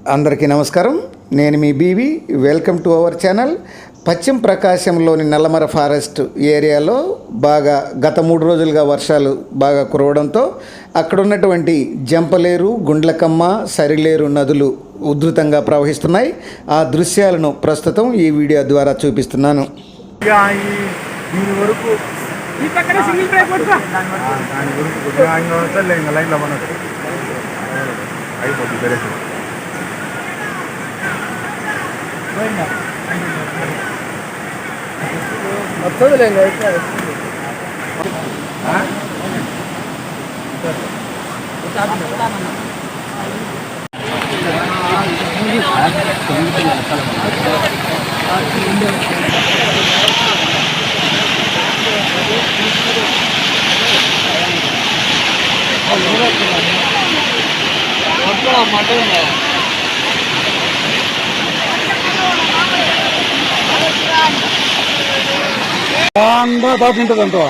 అందరికీ నమస్కారం. నేను మీ బీవీ. Welcome to our channel. పశ్చిమ ప్రకాశంలోని నల్లమర ఫారెస్ట్ ఏరియాలో గత 3 రోజులుగా వర్షాలు బాగా కురవడంతో అక్కడ ఉన్నటువంటి జంపలేరు, గుండ్లకమ్మ, సరిలేరు నదులు ఉధృతంగా ప్రవహిస్తున్నాయి. ఆ దృశ్యాలను ప్రస్తుతం ఈ వీడియో ద్వారా చూపిస్తున్నాను. బాగుంటుందంటో